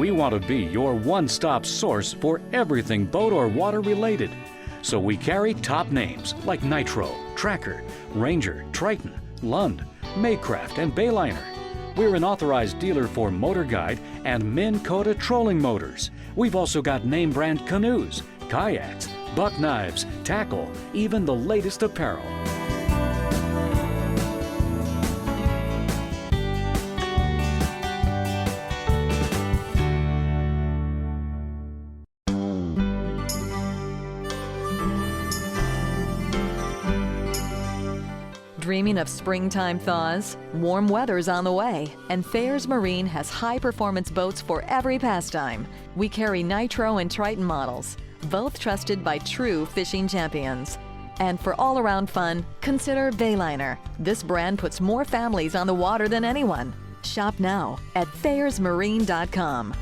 We want to be your one-stop source for everything boat or water related. So we carry top names like Nitro, Tracker, Ranger, Triton, Lund, Maycraft, and Bayliner. We're an authorized dealer for Motor Guide and Minn Kota trolling motors. We've also got name brand canoes, kayaks, buck knives, tackle, even the latest apparel. Dreaming of springtime thaws? Warm weather's on the way, and Thayer's Marine has high-performance boats for every pastime. We carry Nitro and Triton models, both trusted by true fishing champions. And for all-around fun, consider Bayliner. This brand puts more families on the water than anyone. Shop now at ThayersMarine.com.